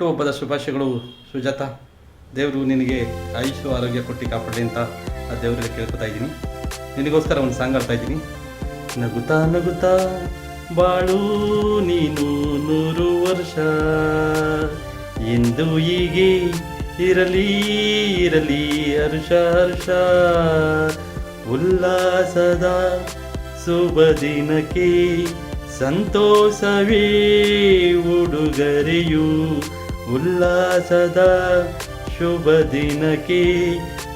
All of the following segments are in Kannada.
ಹುಟ್ಟುಹಬ್ಬದ ಶುಭಾಶಯಗಳು ಸುಜಾತ. ದೇವರು ನಿನಗೆ ಆಯುಷು ಆರೋಗ್ಯ ಕೊಟ್ಟು ಕಾಪಾಡಲಿ ಅಂತ ಆ ದೇವರಲ್ಲಿ ಕೇಳ್ಕೊತಾ ಇದ್ದೀನಿ. ನಿನಗೋಸ್ಕರ ಒಂದು ಸಾಂಗ್ ಆಡ್ತಾ ಇದ್ದೀನಿ. ನಗುತ್ತಾ ನಗುತ್ತಾ ಬಾಳು ನೀನು 100 ವರ್ಷ, ಎಂದು ಹೀಗೆ ಇರಲಿ ಇರಲಿ ಹರ್ಷ ಹರ್ಷ, ಉಲ್ಲಾಸದ ಶುಭ ದಿನಕ್ಕೆ ಸಂತೋಷವೇ ಉಡುಗೊರೆಯು, ಉಲ್ಲಾಸದ ಶುಭ ದಿನಕ್ಕೆ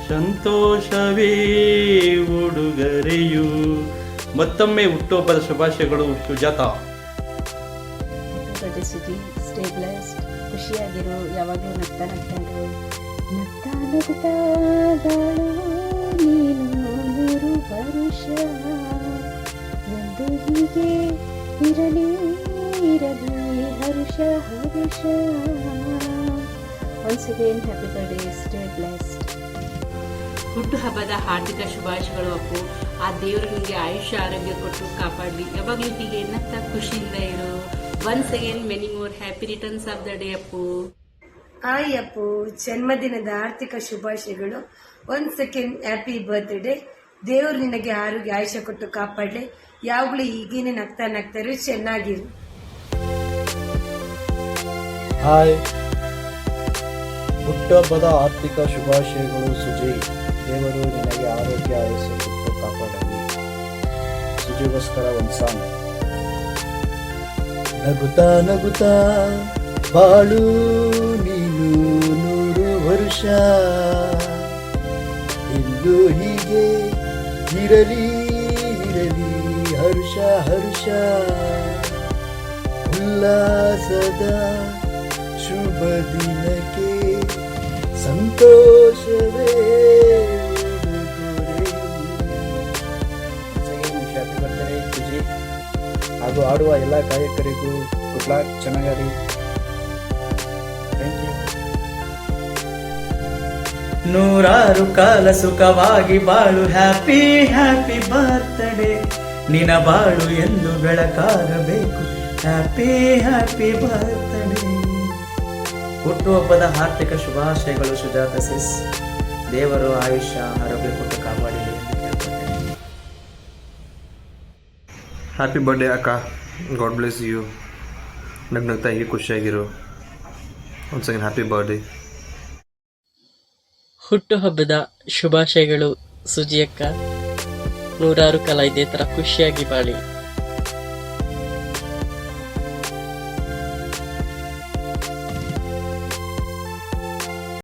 ಸಂತೋಷವೇ ಉಡುಗೊರೆಯು. ಮತ್ತೊಮ್ಮೆ ಹುಟ್ಟುಹಬ್ಬದ ಶುಭಾಶಯಗಳು ಸುಜಾತ. ಸುಜಿ, ಸ್ಟೇ ಬ್ಲೆಸ್ಡ್, ಖುಷಿಯಾಗಿರು, ಯಾವಾಗಲೂ ನಗ್ತಾ ನಗ್ತಾ ಇರು. ನಗ್ತಾ ನಗ್ತಾ ಬಾಳು ನೀನು 100 ವರ್ಷ, ಎಂದು ಹೀಗೆ ಇರಲಿ ಇರಲಿ Harsha Harsha. Once again happy birthday, stay blessed. ಹುಟ್ಟುಹಬ್ಬದ ಹಾರ್ದಿಕ ಶುಭಾಶಯಗಳು ಅಪ್ಪು. ಆ ದೇವರು ನಿಮಗೆ ಆಯುಷ್ಯ ಆರೋಗ್ಯ ಕೊಟ್ಟು ಕಾಪಾಡಲಿ. ಯಾವಾಗಲೂ ಹೀಗೆ ನಗ್ತಾ ಖುಷಿಯಿಂದ ಇರು. Once again many more happy returns of the day Appu. Hi Appu, ಜನ್ಮದಿನದ ಆರ್ಥಿಕ ಶುಭಾಶಯಗಳು. 1 ಸೆಕೆಂಡ್ ಹ್ಯಾಪಿ ಬರ್ತ್ಡೇ. ದೇವರು ನಿನಗೆ ಆರೋಗ್ಯ ಆಯುಷ್ಯ ಕೊಟ್ಟು ಕಾಪಾಡಲಿ. ಯಾವಾಗಲೂ ಹೀಗೇನೆ ನಗ್ತಾ ನಗ್ತಾರು, ಚೆನ್ನಾಗಿರು. ಹಾಯ್, ಹುಟ್ಟುಹಬ್ಬದ ಆರ್ಥಿಕ ಶುಭಾಶಯಗಳು ಸುಜಿ. ದೇವರು ನಿನಗೆ ಆರೋಗ್ಯ ಆಯುಷ್ಯ ಕೊಟ್ಟು ಕಾಪಾಡಲಿ. ಸುಜಿಗೋಸ್ಕರ ಒಂದು ಸಾಂಗ್. ನಗುತ್ತಾ ನಗುತ್ತಾ ಬಾಳು ನೀನು 100 ವರ್ಷ, ಎಂದು ಹೀಗೆ ಇರಲಿ ಇರಲಿ ಹರ್ಷ ಹರ್ಷ, ಉಲ್ಲಾಸದ ಶುಭ ದಿನಕ್ಕೆ ಸಂತೋಷವೇ ಹ್ಯಾಪಿ ಬರ್ತ್ಡೇ ಸುಜಿ. ಹಾಗೂ ಆಡುವ ಎಲ್ಲ ಗಾಯಕರಿಗೂ ಗುಡ್ ಲಕ್, ಚೆನ್ನಾಗಲಿ. Thank you. 100 ಕಾಲ ಸುಖವಾಗಿ ಬಾಳು, ಹ್ಯಾಪಿ ಹ್ಯಾಪಿ ಬರ್ತ್ಡೇ. ನಿನ ಬಾಳು ಎಂದು ಬೆಳಕಾಗಬೇಕು, ಹ್ಯಾಪಿ ಹ್ಯಾಪಿ ಬರ್ತ್ಡೇ. ಹುಟ್ಟುಹಬ್ಬದ ಆರ್ಥಿಕ ಶುಭಾಶಯಗಳು ಸುಜಾತ ಸಿಸ್. ದೇವರು ಆಯುಷ್ಯ ಆರೋಗ್ಯ ಕೊಟ್ಟು ಕಾಪಾಡಲಿ ಎಂದು ಕೇಳ್ಕೊಳ್ತೇನೆ. ಹ್ಯಾಪಿ ಬರ್ಡೇ ಅಕ್ಕ, ಗಾಡ್ ಬ್ಲೆಸ್ ಯು. ನಗ್ನಗ್ತಾ ಹೀಗೆ ಖುಷಿಯಾಗಿರು. ಒಂದು ಸೆಕೆಂಡ್ ಹ್ಯಾಪಿ ಬರ್ಡೇ. ಹುಟ್ಟುಹಬ್ಬದ ಶುಭಾಶಯಗಳು ಸುಜಿಯಕ್ಕ. 100 ಕಾಲ ಇದೇ ಥರ ಖುಷಿಯಾಗಿ ಬಾಳಿ.